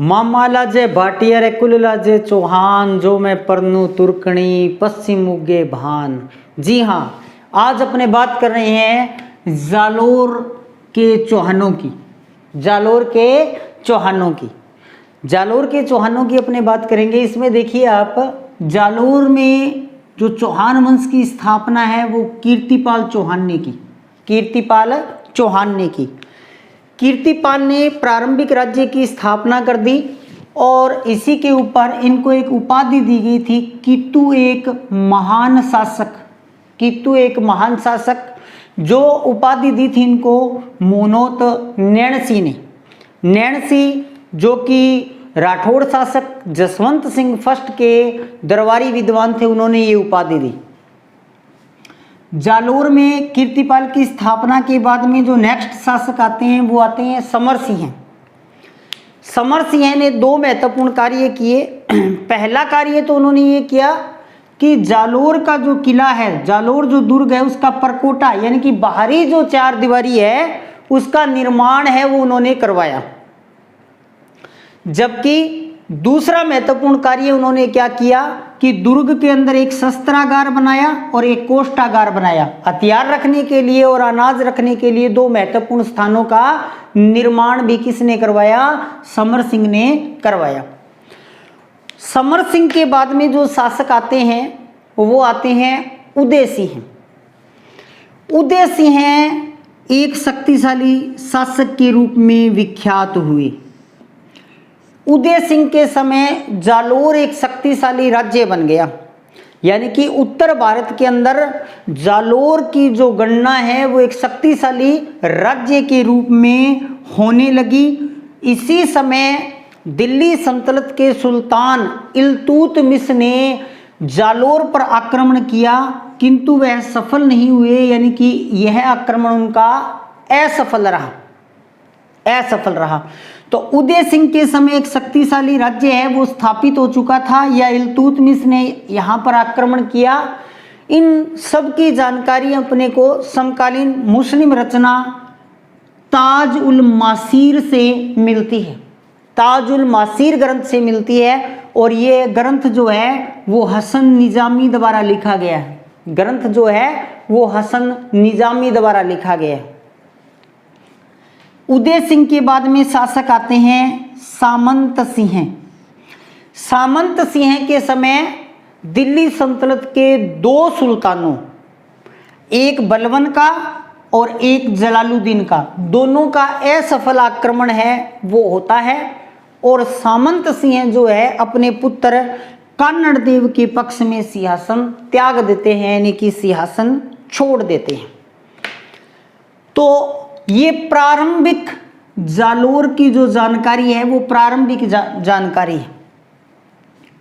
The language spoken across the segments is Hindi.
मामाला जे भाटिया रे कुलला जे चौहान, जो मैं परनू तुर्कणी पश्चिम उगे भान। जी हाँ, आज अपने बात कर रहे हैं जालोर के चौहानों की। जालोर के चौहानों की जालोर के चौहानों की अपने बात करेंगे। इसमें देखिए आप, जालोर में जो चौहान वंश की स्थापना है वो कीर्तिपाल चौहान ने की। कीर्तिपाल चौहान ने की। कीर्तिपाल ने प्रारंभिक राज्य की स्थापना कर दी और इसी के ऊपर इनको एक उपाधि दी गई थी, कीतु एक महान शासक। कीतु एक महान शासक, जो उपाधि दी थी इनको मोनोत नैणसी ने। नैणसी जो कि राठौड़ शासक जसवंत सिंह फर्स्ट के दरबारी विद्वान थे, उन्होंने ये उपाधि दी। जालोर में कीर्तिपाल की स्थापना के बाद में जो नेक्स्ट शासक आते हैं वो आते हैं समर सिंह। समर सिंह ने दो महत्वपूर्ण कार्य किए। पहला कार्य तो उन्होंने ये किया कि जालोर का जो किला है, जालोर जो दुर्ग है, उसका परकोटा यानी कि बाहरी जो चार दीवारी है उसका निर्माण है वो उन्होंने करवाया। जबकि दूसरा महत्वपूर्ण कार्य उन्होंने क्या किया कि दुर्ग के अंदर एक शस्त्रागार बनाया और एक कोष्ठागार बनाया। हथियार रखने के लिए और अनाज रखने के लिए दो महत्वपूर्ण स्थानों का निर्माण भी किसने करवाया? समर सिंह ने करवाया। समर सिंह के बाद में जो शासक आते हैं वो आते हैं उदय सिंह। उदय सिंह एक शक्तिशाली शासक के रूप में विख्यात हुए। उदय सिंह के समय जालोर एक शक्तिशाली राज्य बन गया, यानी कि उत्तर भारत के अंदर जालोर की जो गणना है वो एक शक्तिशाली राज्य के रूप में होने लगी। इसी समय दिल्ली सल्तनत के सुल्तान इल्तुतमिश ने जालोर पर आक्रमण किया, किंतु वह सफल नहीं हुए, यानी कि यह आक्रमण उनका असफल रहा। तो उदय सिंह के समय एक शक्तिशाली राज्य है वो स्थापित हो चुका था, या इल्तुतमिश ने यहाँ पर आक्रमण किया। इन सब की जानकारी अपने को समकालीन मुस्लिम रचना ताज उल मासीर से मिलती है। ताज उल मासीर ग्रंथ से मिलती है और ये ग्रंथ जो है वो हसन निजामी द्वारा लिखा गया है। ग्रंथ जो है वो हसन निजामी द्वारा लिखा गया है। उदय सिंह के बाद में शासक आते हैं सामंत सिंह। सामंत सिंह के समय दिल्ली सल्तनत के दो सुल्तानों, एक बलबन का और एक जलालुद्दीन का, दोनों का असफल आक्रमण है वो होता है और सामंत सिंह जो है अपने पुत्र कान्नड़ देव के पक्ष में सिंहासन त्याग देते हैं, यानी कि सिंहासन छोड़ देते हैं। तो ये प्रारंभिक जालोर की जो जानकारी है वो प्रारंभिक जानकारी है।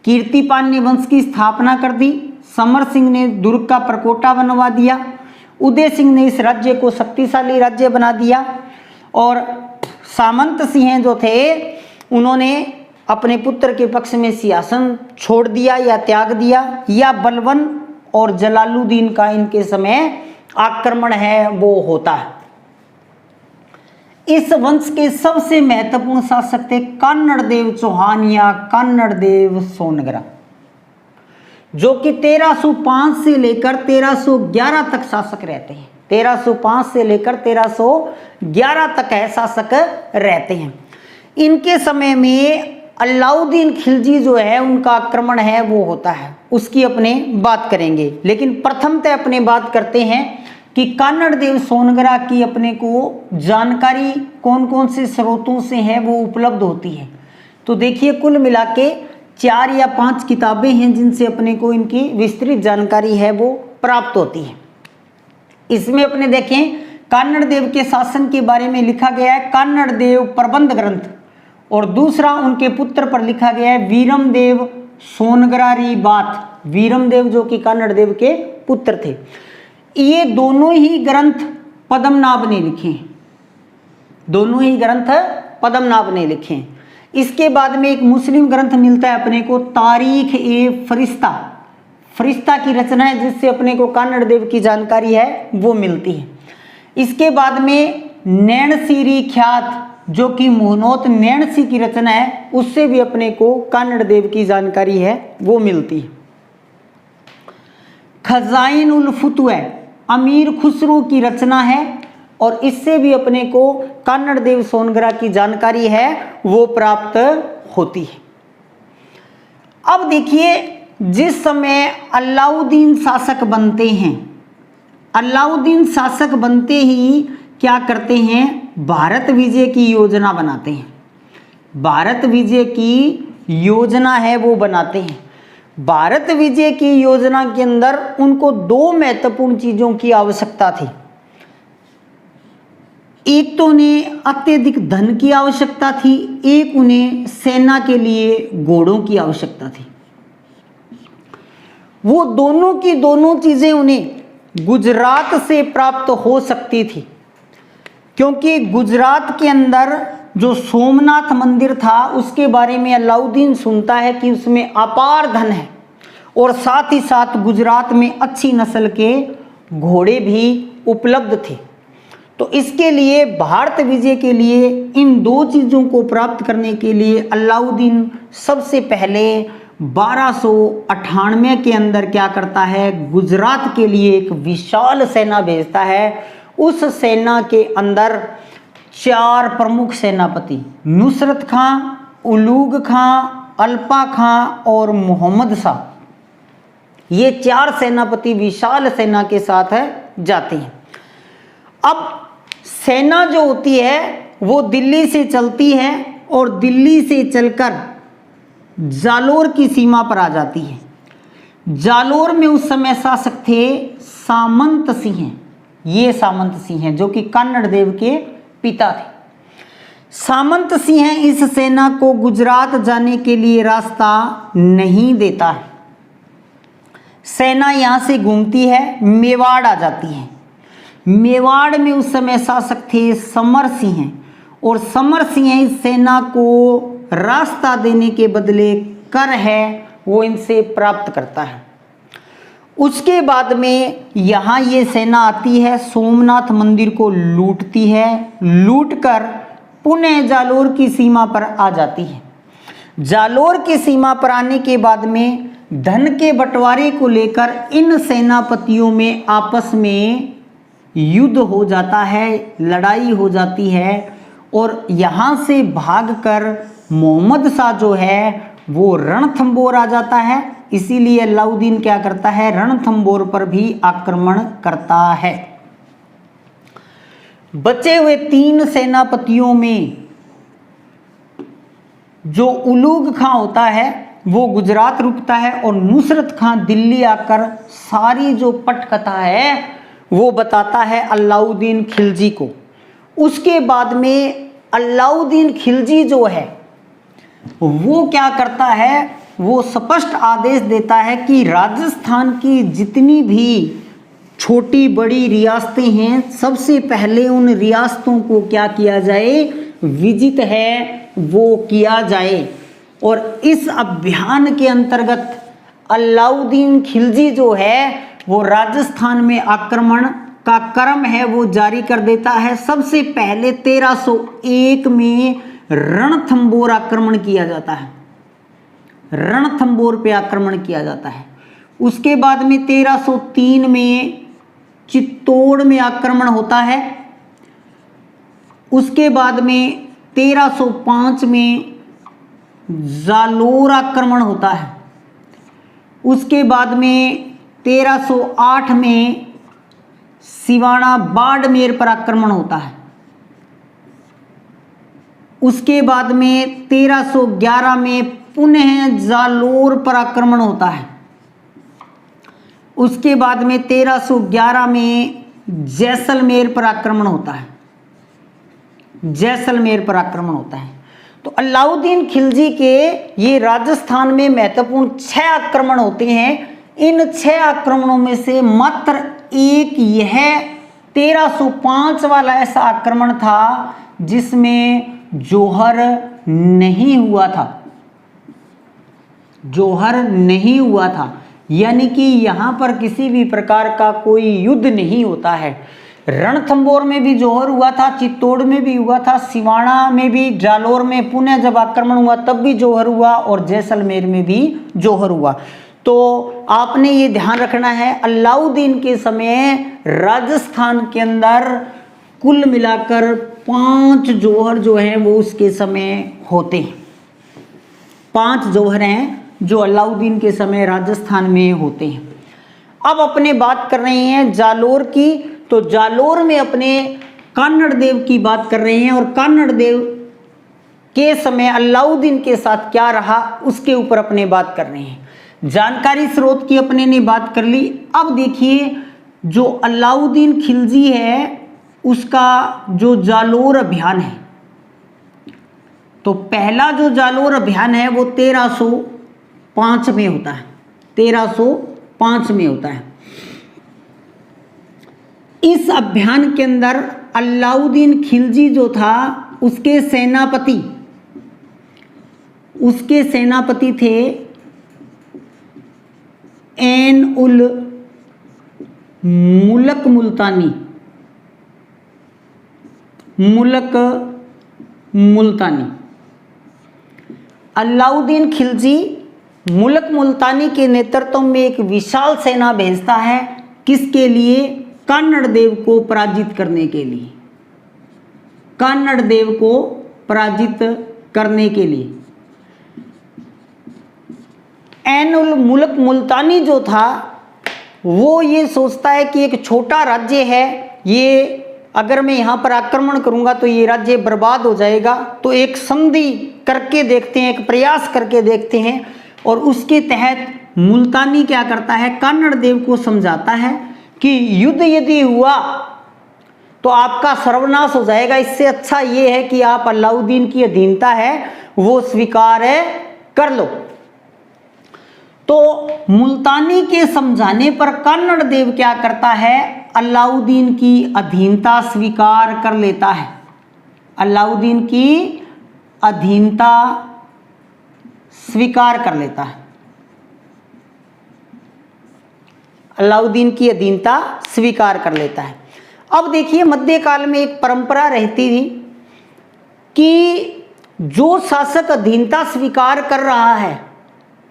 कीर्तिपाल ने वंश की स्थापना कर दी, समर सिंह ने दुर्ग का परकोटा बनवा दिया, उदय सिंह ने इस राज्य को शक्तिशाली राज्य बना दिया और सामंत सिंह जो थे उन्होंने अपने पुत्र के पक्ष में सिंहासन छोड़ दिया या त्याग दिया, या बलबन और जलालुद्दीन का इनके समय आक्रमण है वो होता है। इस वंश के सबसे महत्वपूर्ण शासक थे कान्नड़ देव चौहान या कान्नड़ देव सोनगरा, जो कि 1305 से लेकर 1311 तक शासक रहते हैं। 1305 से लेकर 1311 तक है शासक रहते हैं। इनके समय में अलाउद्दीन खिलजी जो है उनका आक्रमण है वो होता है, उसकी अपने बात करेंगे। लेकिन प्रथमतः अपने बात करते हैं कि कान्नड़ देव सोनगरा की अपने को जानकारी कौन कौन से स्रोतों से है वो उपलब्ध होती है। तो देखिए, कुल मिला के 4 या 5 किताबें हैं जिनसे अपने को इनकी विस्तृत जानकारी है वो प्राप्त होती है। इसमें अपने देखें, कान्नड़ देव के शासन के बारे में लिखा गया है कान्नड़ देव प्रबंध ग्रंथ, और दूसरा उनके पुत्र पर लिखा गया है वीरम देव सोनगरारी बात। वीरम देव जो कि कान्नड़ देव के पुत्र थे। ये दोनों ही ग्रंथ पद्मनाभ ने लिखे हैं। दोनों ही ग्रंथ पद्मनाभ ने लिखे हैं। इसके बाद में एक मुस्लिम ग्रंथ मिलता है अपने को, तारीख ए फरिश्ता। फरिश्ता की रचना है जिससे अपने को कान्नड़ देव की जानकारी है वो मिलती है। इसके बाद में नैणसीरी ख्यात जो कि मुहनोत नैणसी की रचना है, उससे भी अपने को कन्नड़ देव की जानकारी है वो मिलती है। खजाइन उल फुतुह अमीर खुसरो की रचना है और इससे भी अपने को कन्नड़ देव सोनग्रा की जानकारी है वो प्राप्त होती है। अब देखिए, जिस समय अलाउद्दीन शासक बनते हैं, अलाउद्दीन शासक बनते ही क्या करते हैं, भारत विजय की योजना बनाते हैं। भारत विजय की योजना है वो बनाते हैं। भारत विजय की योजना के अंदर उनको दो महत्वपूर्ण चीजों की आवश्यकता थी। एक तो उन्हें अत्यधिक धन की आवश्यकता थी, एक उन्हें सेना के लिए घोड़ों की आवश्यकता थी। वो दोनों की दोनों चीजें उन्हें गुजरात से प्राप्त हो सकती थी, क्योंकि गुजरात के अंदर जो सोमनाथ मंदिर था उसके बारे में अलाउद्दीन सुनता है कि उसमें अपार धन है और साथ ही साथ गुजरात में अच्छी नस्ल के घोड़े भी उपलब्ध थे। तो इसके लिए भारत विजय के लिए इन दो चीज़ों को प्राप्त करने के लिए अलाउद्दीन सबसे पहले 1298 के अंदर क्या करता है, गुजरात के लिए एक विशाल सेना भेजता है। उस सेना के अंदर 4 प्रमुख सेनापति नुसरत खां, उलूग खां, अल्पा खां और मोहम्मद शाह, ये 4 सेनापति विशाल सेना के साथ जाते हैं। अब सेना जो होती है वो दिल्ली से चलती है और दिल्ली से चलकर जालोर की सीमा पर आ जाती है। जालोर में उस समय शासक थे सामंत सिंह। ये सामंत सिंह हैं जो कि कन्नड़ देव के पिता थे। सामंत सिंह इस सेना को गुजरात जाने के लिए रास्ता नहीं देता है। सेना यहाँ से घूमती है, मेवाड़ आ जाती है। मेवाड़ में उस समय शासक थे समर सिंह और समर सिंह इस सेना को रास्ता देने के बदले कर है वो इनसे प्राप्त करता है। उसके बाद में यहाँ ये सेना आती है, सोमनाथ मंदिर को लूटती है, लूटकर पुनः जालोर की सीमा पर आ जाती है। जालोर की सीमा पर आने के बाद में धन के बंटवारे को लेकर इन सेनापतियों में आपस में युद्ध हो जाता है, लड़ाई हो जाती है और यहाँ से भागकर मोहम्मद शाह जो है वो रणथंबोर आ जाता है। इसीलिए अलाउद्दीन क्या करता है, रणथंबोर पर भी आक्रमण करता है। बचे हुए 3 सेनापतियों में जो उलूग खां होता है वो गुजरात रुकता है और नुसरत खां दिल्ली आकर सारी जो पटकथा है वो बताता है अलाउद्दीन खिलजी को। उसके बाद में अलाउद्दीन खिलजी जो है वो क्या करता है, वो स्पष्ट आदेश देता है कि राजस्थान की जितनी भी छोटी बड़ी रियासतें हैं सबसे पहले उन रियासतों को क्या किया जाए, विजित है वो किया जाए। और इस अभियान के अंतर्गत अलाउद्दीन खिलजी जो है वो राजस्थान में आक्रमण का क्रम है वो जारी कर देता है। सबसे पहले 1301 में रणथंबोर आक्रमण किया जाता है, रणथंबोर पे आक्रमण किया जाता है। उसके बाद में 1303 में चित्तौड़ में आक्रमण होता है। उसके बाद में 1305 में जालोर आक्रमण होता है। उसके बाद में 1308 में सिवाना बाड़मेर पर आक्रमण होता है। उसके बाद में 1311 में पुनः जालोर पर आक्रमण होता है। उसके बाद में 1311 में जैसलमेर पर आक्रमण होता है, जैसलमेर पर आक्रमण होता है। तो अलाउद्दीन खिलजी के ये राजस्थान में महत्वपूर्ण 6 आक्रमण होते हैं। इन 6 आक्रमणों में से मात्र एक यह 1305 वाला ऐसा आक्रमण था जिसमें जौहर नहीं हुआ था, जौहर नहीं हुआ था, यानी कि यहाँ पर किसी भी प्रकार का कोई युद्ध नहीं होता है। रणथंबोर में भी जौहर हुआ था, चित्तौड़ में भी हुआ था, सिवाना में भी, जालोर में पुनः जब आक्रमण हुआ तब भी जौहर हुआ, और जैसलमेर में भी जौहर हुआ। तो आपने ये ध्यान रखना है, अलाउद्दीन के समय राजस्थान के अंदर कुल मिलाकर 5 जौहर जो हैं वो उसके समय होते हैं। 5 जौहर हैं जो अलाउद्दीन के समय राजस्थान में होते हैं। अब अपने बात कर रहे हैं जालोर की, तो जालोर में अपने कान्नड़ देव की बात कर रहे हैं, और कान्नड़ देव के समय अलाउद्दीन के साथ क्या रहा उसके ऊपर अपने बात कर रहे हैं। जानकारी स्रोत की अपने ने बात कर ली। अब देखिए जो अलाउद्दीन खिलजी है उसका जो जालोर अभियान है, तो पहला जो जालोर अभियान है वो 1305 में होता है, 1305 में होता है। इस अभियान के अंदर अलाउद्दीन खिलजी जो था उसके सेनापति थे ऐन उल मुल्क मुल्तानी। अलाउद्दीन खिलजी मुल्क मुल्तानी के नेतृत्व में एक विशाल सेना भेजता है, किसके लिए? कान्नड़ देव को पराजित करने के लिए, कान्नड़ देव को पराजित करने के लिए। ऐन उल मुल्क मुल्तानी जो था वो ये सोचता है कि एक छोटा राज्य है, ये अगर मैं यहाँ पर आक्रमण करूँगा तो ये राज्य बर्बाद हो जाएगा, तो एक संधि करके देखते हैं, एक प्रयास करके देखते हैं। और उसके तहत मुल्तानी क्या करता है, कान्नड़ देव को समझाता है कि युद्ध यदि हुआ तो आपका सर्वनाश हो जाएगा, इससे अच्छा ये है कि आप अलाउद्दीन की अधीनता है वो स्वीकार कर लो। तो मुल्तानी के समझाने पर कान्नड़ देव क्या करता है, अलाउद्दीन की अधीनता स्वीकार कर लेता है, अलाउद्दीन की अधीनता स्वीकार कर लेता है, अलाउद्दीन की अधीनता स्वीकार कर लेता है। अब देखिए मध्यकाल में एक परंपरा रहती थी कि जो शासक अधीनता स्वीकार कर रहा है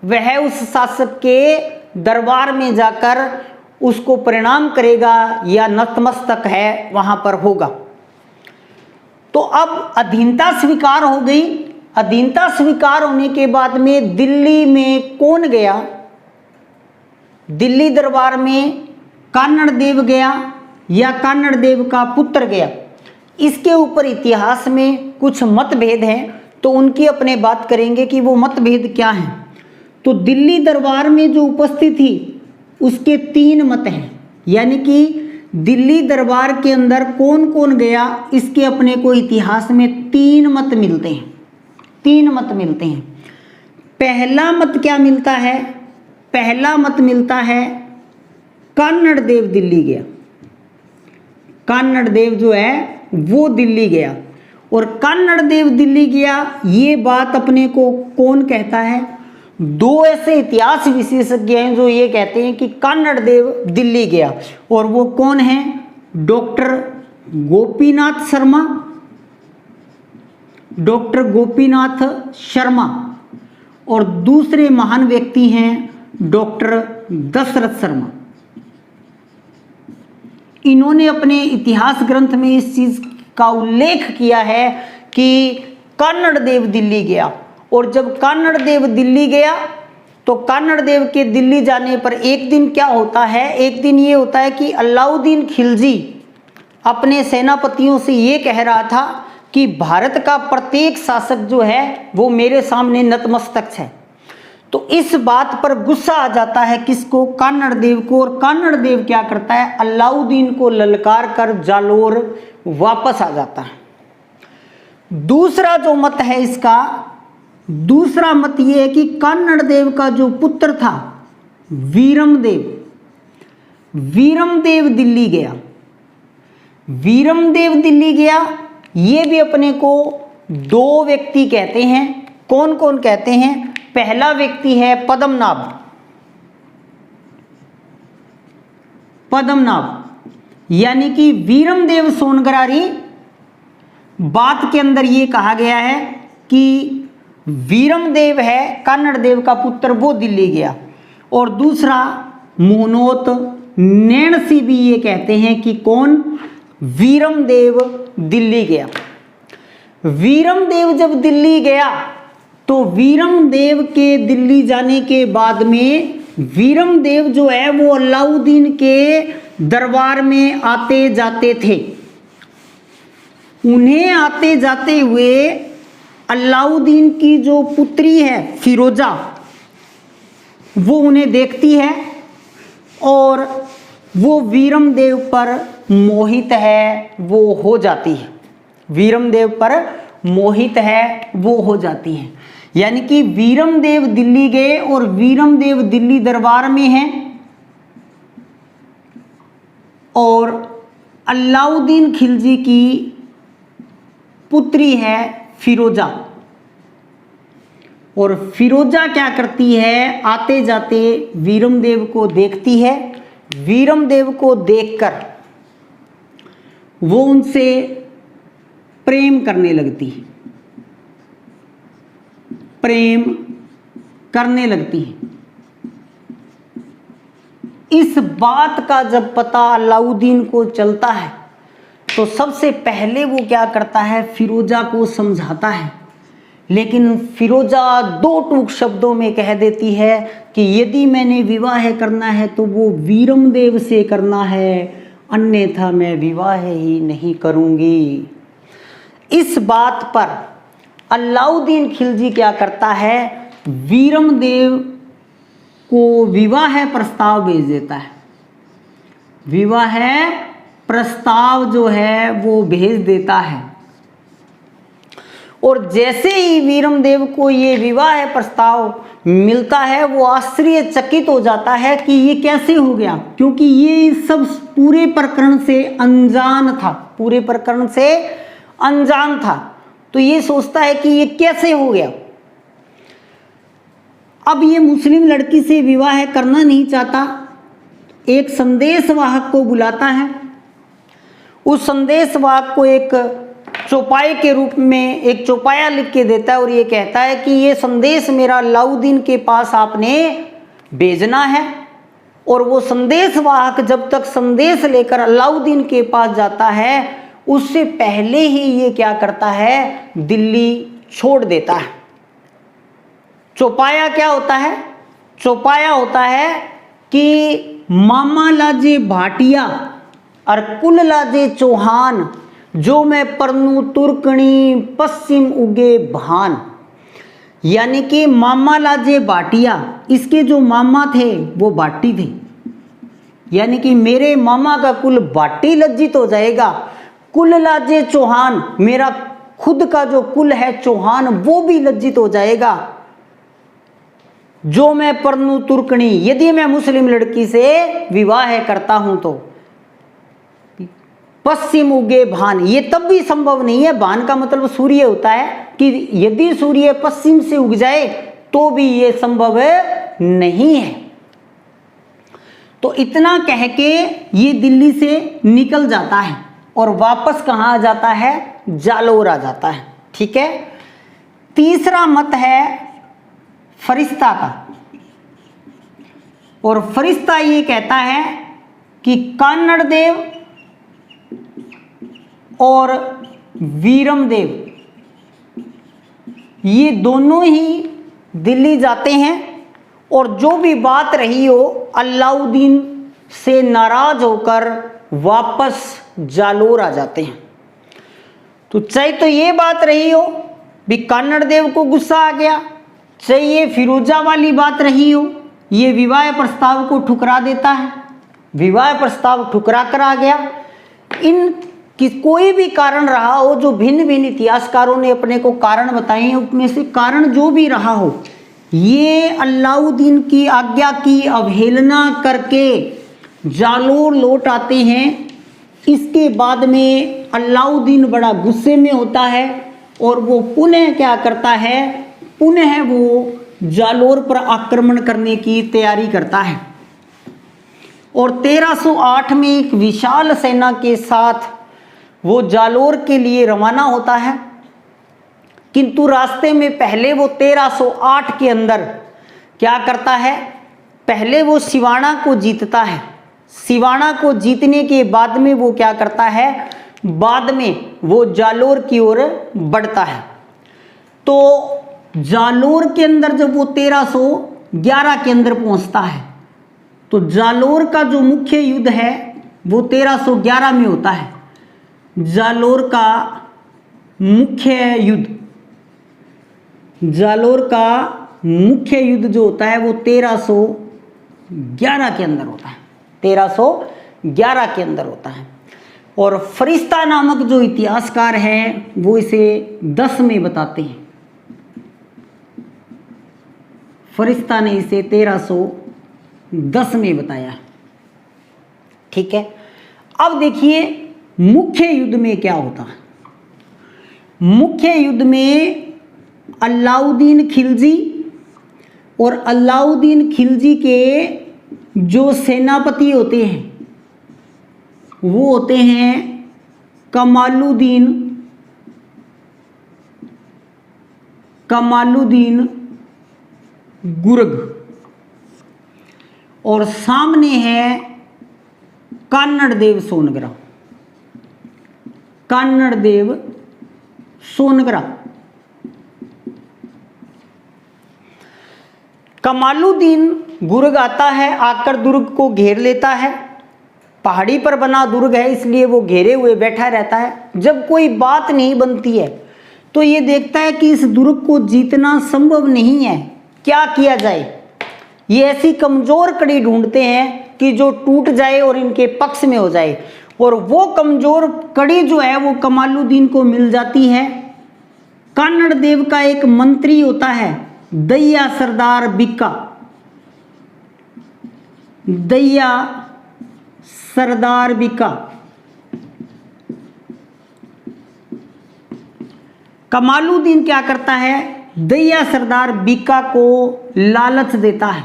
वह उस शासक के दरबार में जाकर उसको प्रणाम करेगा या नतमस्तक है वहां पर होगा। तो अब अधीनता स्वीकार हो गई। अधीनता स्वीकार होने के बाद में दिल्ली में कौन गया? दिल्ली दरबार में कान्नड़ देव गया या कान्नड़ देव का पुत्र गया? इसके ऊपर इतिहास में कुछ मतभेद हैं, तो उनकी अपने बात करेंगे कि वो मतभेद क्या हैं। तो दिल्ली दरबार में जो उपस्थित थी उसके 3 मत हैं, यानी कि दिल्ली दरबार के अंदर कौन कौन गया इसके अपने को इतिहास में 3 मत मिलते हैं, 3 मत मिलते हैं। पहला मत क्या मिलता है? पहला मत मिलता है कान्नड़ देव दिल्ली गया, कान्नड़ देव जो है वो दिल्ली गया। और कान्नड़ देव दिल्ली गया ये बात अपने को कौन कहता है? 2 ऐसे इतिहास विशेषज्ञ हैं जो ये कहते हैं कि कान्नड़ देव दिल्ली गया, और वो कौन है? डॉक्टर गोपीनाथ शर्मा, डॉक्टर गोपीनाथ शर्मा, और दूसरे महान व्यक्ति हैं डॉक्टर दशरथ शर्मा। इन्होंने अपने इतिहास ग्रंथ में इस चीज का उल्लेख किया है कि कान्नड़ देव दिल्ली गया। और जब कान्नड़ देव दिल्ली गया तो कान्नड़ देव के दिल्ली जाने पर एक दिन क्या होता है? एक दिन ये होता है कि अलाउद्दीन खिलजी अपने सेनापतियों से ये कह रहा था कि भारत का प्रत्येक शासक जो है वो मेरे सामने नतमस्तक है। तो इस बात पर गुस्सा आ जाता है किसको? कान्नड़ देव को। और कान्नड़ देव क्या करता है? अलाउद्दीन को ललकार कर जालोर वापस आ जाता है। दूसरा जो मत है इसका, दूसरा मत ये है कि कान्नड़ देव का जो पुत्र था वीरमदेव, वीरमदेव दिल्ली गया, वीरमदेव दिल्ली गया। ये भी अपने को 2 व्यक्ति कहते हैं। कौन कौन कहते हैं? पहला व्यक्ति है पद्मनाभ, पद्मनाभ, यानी कि वीरमदेव सोनग्रारी बात के अंदर ये कहा गया है कि वीरमदेव है कन्नड़ देव का पुत्र, वो दिल्ली गया। और दूसरा मोहनोत नैणसी भी ये कहते हैं कि कौन, वीरमदेव दिल्ली गया। वीरमदेव जब दिल्ली गया तो वीरमदेव के दिल्ली जाने के बाद में वीरमदेव जो है वो अलाउद्दीन के दरबार में आते जाते थे। उन्हें आते जाते हुए अलाउद्दीन की जो पुत्री है फिरोजा, वो उन्हें देखती है और वो वीरमदेव पर मोहित है, वो हो जाती है। वीरमदेव पर मोहित है, वो हो जाती है। यानी कि वीरमदेव दिल्ली गए और वीरमदेव दिल्ली दरबार में हैं और अलाउद्दीन खिलजी की पुत्री है फिरोजा। और फिरोजा क्या करती है, आते जाते वीरमदेव को देखती है। वीरमदेव को देखकर वो उनसे प्रेम करने लगती है, प्रेम करने लगती है। इस बात का जब पता अलाउद्दीन को चलता है तो सबसे पहले वो क्या करता है, फिरोजा को समझाता है। लेकिन फिरोजा दो टूक शब्दों में कह देती है कि यदि मैंने विवाह करना है तो वो वीरमदेव से करना है, अन्यथा मैं विवाह ही नहीं करूंगी। इस बात पर अलाउद्दीन खिलजी क्या करता है, वीरमदेव को विवाह प्रस्ताव भेज देता है। विवाह प्रस्ताव जो है वो भेज देता है। और जैसे ही वीरमदेव को ये विवाह प्रस्ताव मिलता है वो आश्चर्यचकित हो जाता है कि ये कैसे हो गया, क्योंकि ये सब पूरे प्रकरण से अनजान था, पूरे प्रकरण से अनजान था। तो ये सोचता है कि ये कैसे हो गया। अब ये मुस्लिम लड़की से विवाह करना नहीं चाहता, एक संदेशवाहक को बुलाता है। उस संदेशवाहक को एक चौपाई के रूप में एक चौपाया लिख के देता है और ये कहता है कि ये संदेश मेरा अलाउद्दीन के पास आपने भेजना है। और वो संदेशवाहक जब तक संदेश लेकर अलाउद्दीन के पास जाता है उससे पहले ही ये क्या करता है, दिल्ली छोड़ देता है। चौपाया क्या होता है, चौपाया होता है कि मामा लाजे भाटिया और कुल लाजे चौहान, जो मैं परनू तुर्कणी पश्चिम उगे भान। यानी कि मामा लाजे भाटिया, इसके जो मामा थे वो भाटी थे, यानी कि मेरे मामा का कुल भाटी लज्जित हो जाएगा। कुल लाजे चौहान, मेरा खुद का जो कुल है चौहान वो भी लज्जित हो जाएगा। जो मैं परनू तुर्कणी, यदि मैं मुस्लिम लड़की से विवाह करता हूं तो पश्चिम उगे भान, ये तब भी संभव नहीं है। भान का मतलब सूर्य होता है कि यदि सूर्य पश्चिम से उग जाए तो भी ये संभव नहीं है। तो इतना कह के ये दिल्ली से निकल जाता है और वापस कहाँ आ जाता है, जालोर आ जाता है। ठीक है। तीसरा मत है फरिश्ता का, और फरिश्ता ये कहता है कि कान्नड़ देव और वीरमदेव ये दोनों ही दिल्ली जाते हैं और जो भी बात रही हो अलाउद्दीन से नाराज होकर वापस जालोर आ जाते हैं। तो चाहे तो ये बात रही हो भी कान्नड़ देव को गुस्सा आ गया, चाहे ये फिरोजा वाली बात रही हो, ये विवाह प्रस्ताव को ठुकरा देता है, विवाह प्रस्ताव ठुकरा कर आ गया। इन कोई भी कारण रहा हो, जो भिन्न भिन्न इतिहासकारों ने अपने को कारण बताए हैं, उसमें से कारण जो भी रहा हो, ये अलाउद्दीन की आज्ञा की अवहेलना करके जालोर लौट आते हैं। इसके बाद में अलाउद्दीन बड़ा गुस्से में होता है और वो पुनः क्या करता है, पुनः वो जालोर पर आक्रमण करने की तैयारी करता है। और 1308 में एक विशाल सेना के साथ वो जालोर के लिए रवाना होता है, किंतु रास्ते में पहले वो 1308 के अंदर क्या करता है, पहले वो सिवाना को जीतता है। सिवाना को जीतने के बाद में वो क्या करता है, बाद में वो जालोर की ओर बढ़ता है। तो जालोर के अंदर जब वो 1311 के अंदर पहुंचता है, तो जालोर का जो मुख्य युद्ध है वो 1311 में होता है। जालोर का मुख्य युद्ध, जालोर का मुख्य युद्ध जो होता है वो 1311 के अंदर होता है, 1311 के अंदर होता है। और फरिश्ता नामक जो इतिहासकार हैं वो इसे 10 में बताते हैं। फरिश्ता ने इसे 1310 में बताया। ठीक है, अब देखिए मुख्य युद्ध में क्या होता है। मुख्य युद्ध में अलाउद्दीन खिलजी और अलाउद्दीन खिलजी के जो सेनापति होते हैं वो होते हैं कमालुद्दीन गुर्ग, और सामने है कान्नड़देव सोनगरा। कान्नड़देव सोनगरा। कमालुद्दीन गुर्ग आता है, आकर दुर्ग को घेर लेता है। पहाड़ी पर बना दुर्ग है इसलिए वो घेरे हुए बैठा रहता है। जब कोई बात नहीं बनती है तो ये देखता है कि इस दुर्ग को जीतना संभव नहीं है, क्या किया जाए। ये ऐसी कमजोर कड़ी ढूंढते हैं कि जो टूट जाए और इनके पक्ष में हो जाए, और वो कमजोर कड़ी जो है वो कमालुद्दीन को मिल जाती है। कान्नड़ देव का एक मंत्री होता है दैया सरदार बिक्का। दैया सरदार बिक्का कमालुद्दीन क्या करता है, दैया सरदार बिक्का को लालच देता है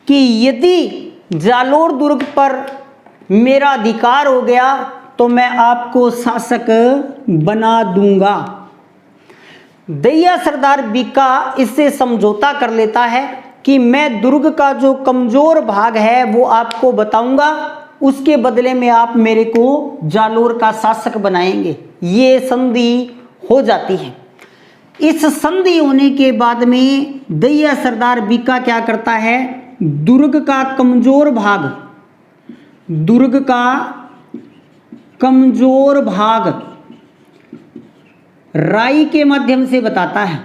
कि यदि जालोर दुर्ग पर मेरा अधिकार हो गया तो मैं आपको शासक बना दूंगा। दैया सरदार बिक्का इससे समझौता कर लेता है कि मैं दुर्ग का जो कमजोर भाग है वो आपको बताऊंगा, उसके बदले में आप मेरे को जालोर का शासक बनाएंगे। ये संधि हो जाती है। इस संधि होने के बाद में दैया सरदार बिक्का क्या करता है, दुर्ग का कमजोर भाग, दुर्ग का कमजोर भाग राई के माध्यम से बताता है,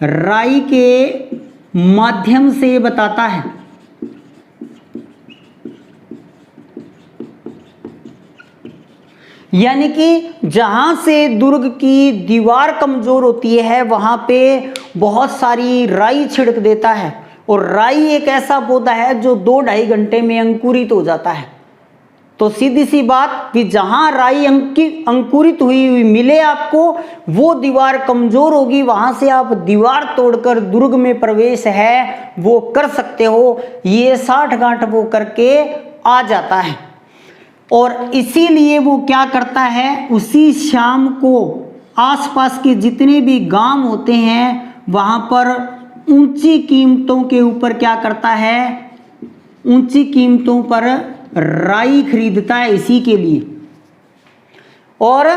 राई के माध्यम से बताता है। यानी कि जहां से दुर्ग की दीवार कमजोर होती है वहां पे बहुत सारी राई छिड़क देता है, और राई एक ऐसा पौधा है जो 2-2.5 घंटे में अंकुरित हो जाता है। तो सीधी सी बात कि जहां राई अंकुरित हुई मिले आपको, वो दीवार कमजोर होगी, वहां से आप दीवार तोड़कर दुर्ग में प्रवेश है वो कर सकते हो। ये 60 गांठ वो करके आ जाता है। और इसीलिए वो क्या करता है, उसी शाम को आसपास के जितने भी गांव होते हैं वहां पर ऊंची कीमतों के ऊपर क्या करता है, ऊंची कीमतों पर राई खरीदता है इसी के लिए। और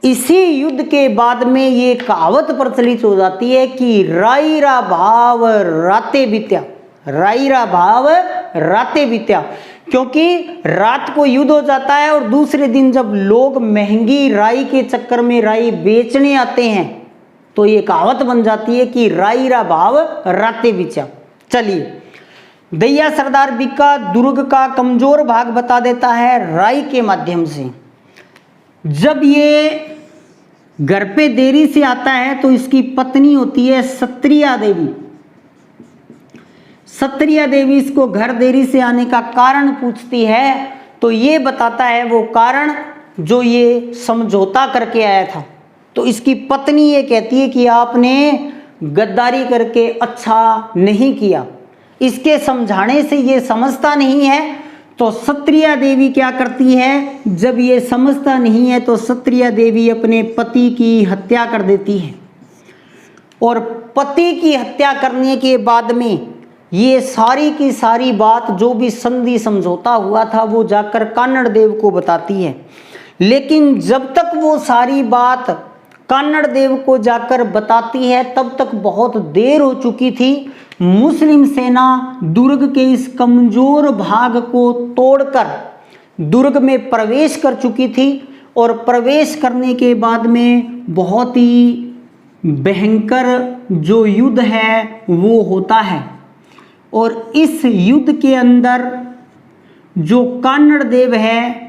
इसी युद्ध के बाद में ये कहावत प्रचलित हो जाती है कि राई रा भाव राते बित्या, राई रा भाव राते बित्या। क्योंकि रात को युद्ध हो जाता है और दूसरे दिन जब लोग महंगी राई के चक्कर में राई बेचने आते हैं तो ये कहावत बन जाती है कि राई रा भाव राते बिचा। चलिए, दैया सरदार बिक्का दुर्ग का कमजोर भाग बता देता है राई के माध्यम से। जब ये घर पे देरी से आता है तो इसकी पत्नी होती है सत्रिया देवी। सत्रिया देवी इसको घर देरी से आने का कारण पूछती है तो ये बताता है वो कारण जो ये समझौता करके आया था। तो इसकी पत्नी ये कहती है कि आपने गद्दारी करके अच्छा नहीं किया, इसके समझाने से ये समझता नहीं है, तो सत्रिया देवी क्या करती है, जब ये समझता नहीं है तो सत्रिया देवी अपने पति की हत्या कर देती है। और पति की हत्या करने के बाद में ये सारी की सारी बात जो भी संधि समझौता हुआ था वो जाकर कान्हड़ देव को बताती है। लेकिन जब तक वो सारी बात कान्हड़ देव को जाकर बताती है तब तक बहुत देर हो चुकी थी। मुस्लिम सेना दुर्ग के इस कमजोर भाग को तोड़कर दुर्ग में प्रवेश कर चुकी थी और प्रवेश करने के बाद में बहुत ही भयंकर जो युद्ध है वो होता है। और इस युद्ध के अंदर जो कान्हड़ देव है,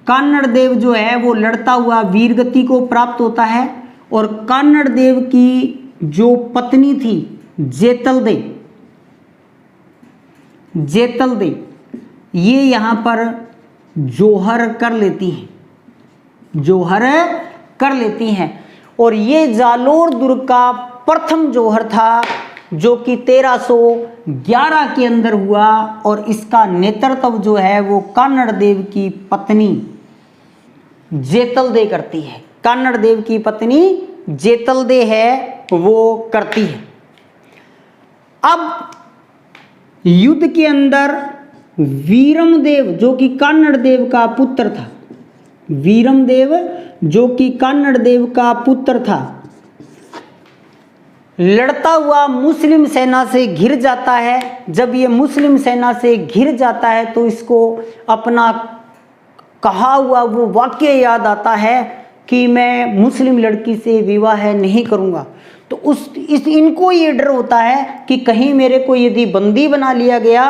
कान्हड़ देव जो है वो लड़ता हुआ वीरगति को प्राप्त होता है। और कान्हड़ देव की जो पत्नी थी जेतलदे, ये यहाँ पर जोहर कर लेती हैं, जोहर कर लेती हैं। और ये जालोर दुर्ग का प्रथम जोहर था जो कि 1311 के अंदर हुआ। और इसका नेतृत्व जो है वो कान्हड़ देव की पत्नी जेतलदे करती है। कान्हड़ देव की पत्नी जेतलदे है वो करती है। अब युद्ध के अंदर वीरमदेव जो कि कान्हड़ देव का पुत्र था, वीरमदेव जो कि कान्हड़ देव का पुत्र था, लड़ता हुआ मुस्लिम सेना से घिर जाता है। जब ये मुस्लिम सेना से घिर जाता है तो इसको अपना कहा हुआ वो वाक्य याद आता है कि मैं मुस्लिम लड़की से विवाह नहीं करूंगा। तो इनको ये डर होता है कि कहीं मेरे को यदि बंदी बना लिया गया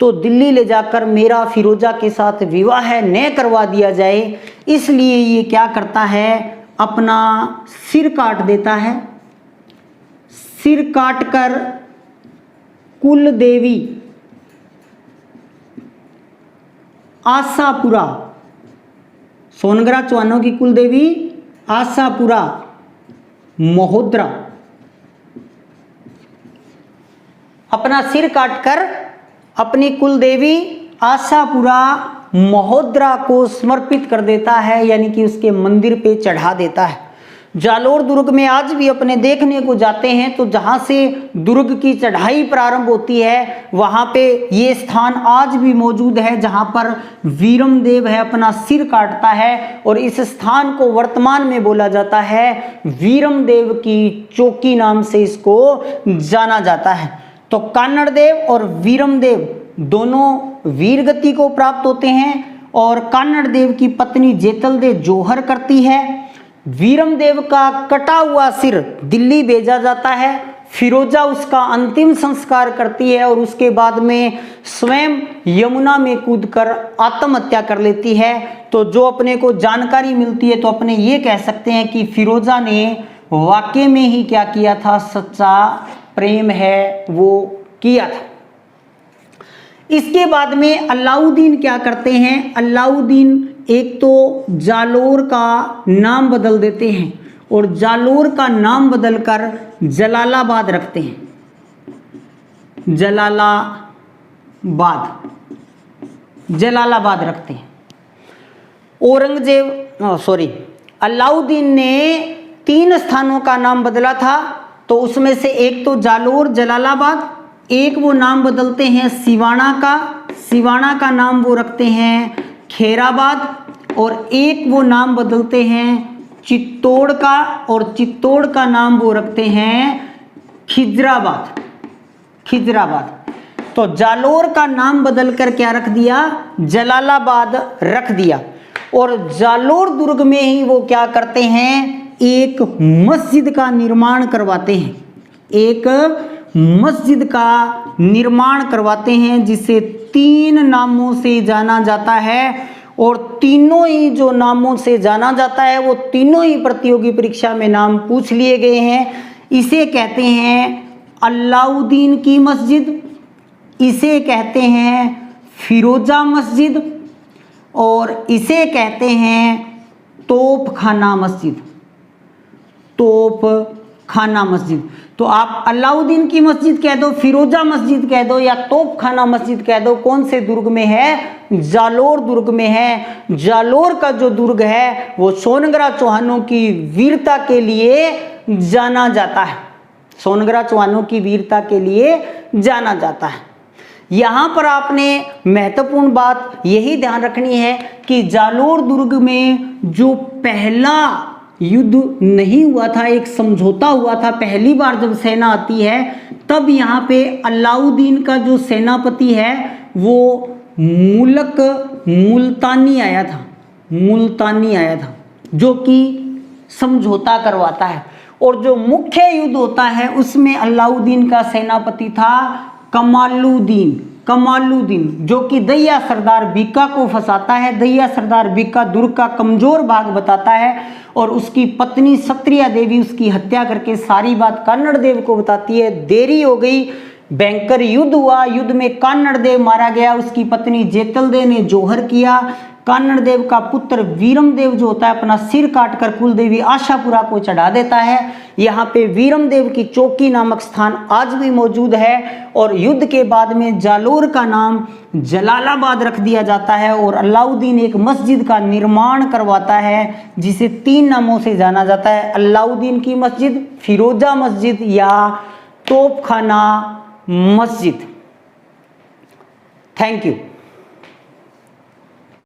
तो दिल्ली ले जाकर मेरा फिरोजा के साथ विवाह न करवा दिया जाए। इसलिए ये क्या करता है, अपना सिर काट देता है। सिर काटकर कुल देवी आशापुरा, सोनगरा चौहानों की कुल देवी आशापुरा महोदरा, अपना सिर काटकर अपनी कुल देवी आशापुरा महोदरा को समर्पित कर देता है, यानी कि उसके मंदिर पे चढ़ा देता है। जालोर दुर्ग में आज भी अपने देखने को जाते हैं तो जहाँ से दुर्ग की चढ़ाई प्रारंभ होती है वहाँ पे ये स्थान आज भी मौजूद है जहाँ पर वीरमदेव है अपना सिर काटता है। और इस स्थान को वर्तमान में बोला जाता है वीरमदेव की चौकी नाम से इसको जाना जाता है। तो कान्हड़ देव और वीरमदेव दोनों वीरगति को प्राप्त होते हैं और कान्हड़ देव की पत्नी जेतलदे जोहर करती है। वीरमदेव का कटा हुआ सिर दिल्ली भेजा जाता है। फिरोजा उसका अंतिम संस्कार करती है और उसके बाद में स्वयं यमुना में कूदकर आत्महत्या कर लेती है। तो जो अपने को जानकारी मिलती है तो अपने ये कह सकते हैं कि फिरोजा ने वाकई में ही क्या किया था, सच्चा प्रेम है वो किया था। इसके बाद में अलाउद्दीन क्या करते हैं, अलाउद्दीन एक तो जालोर का नाम बदल देते हैं और जालोर का नाम बदलकर जलालाबाद रखते हैं। जलालाबाद रखते हैं। अलाउद्दीन ने 3 स्थानों का नाम बदला था, तो उसमें से एक तो जालोर जलालाबाद, एक वो नाम बदलते हैं सिवाना का नाम वो रखते हैं खेराबाद, और एक वो नाम बदलते हैं चित्तौड़ का, और चित्तौड़ का नाम वो रखते हैं खिजराबाद। तो जालोर का नाम बदलकर क्या रख दिया, जलालाबाद रख दिया। और जालोर दुर्ग में ही वो क्या करते हैं, एक मस्जिद का निर्माण करवाते हैं। एक मस्जिद का निर्माण करवाते हैं जिसे 3 नामों से जाना जाता है, और तीनों ही जो नामों से जाना जाता है वो तीनों ही प्रतियोगी परीक्षा में नाम पूछ लिए गए हैं। इसे कहते हैं अलाउद्दीन की मस्जिद, इसे कहते हैं फिरोजा मस्जिद, और इसे कहते हैं तोपखाना खाना मस्जिद। तो आप अलाउद्दीन की मस्जिद कह दो, फिरोजा मस्जिद कह दो या तोप खाना मस्जिद कह दो, कौन से दुर्ग में है? जालोर दुर्ग में है। जालोर का जो दुर्ग है वो सोनग्रा चौहानों की वीरता के लिए जाना जाता है। सोनग्रा चौहानों की वीरता के लिए जाना जाता है। यहां पर आपने महत्वपूर्ण बात यही ध्यान रखनी है कि जालोर दुर्ग में जो पहला युद्ध नहीं हुआ था, एक समझौता हुआ था, पहली बार जब सेना आती है तब यहाँ पे अलाउद्दीन का जो सेनापति है वो मुल्तानी आया था, जो कि समझौता करवाता है। और जो मुख्य युद्ध होता है उसमें अलाउद्दीन का सेनापति था कमालुद्दीन, जो कि दैया सरदार बीका को फंसाता है। दैया सरदार बीका दुर्ग का कमजोर भाग बताता है और उसकी पत्नी सत्रिया देवी उसकी हत्या करके सारी बात कान्नड़ देव को बताती है। देरी हो गई, भयंकर युद्ध हुआ, युद्ध में कान्नड़ देव मारा गया, उसकी पत्नी जेतल देव ने जोहर किया। कान्नड़ देव का पुत्र वीरम देव जो होता है अपना सिर काटकर कुलदेवी आशापुरा को चढ़ा देता है। यहाँ पे वीरम देव की चौकी नामक स्थान आज भी मौजूद है और युद्ध के बाद में जालोर का नाम जलालाबाद रख दिया जाता है और अलाउद्दीन एक मस्जिद का निर्माण करवाता है जिसे 3 नामों से जाना जाता है: अलाउद्दीन की मस्जिद, फिरोजा मस्जिद या तोपखाना मस्जिद। Thank you.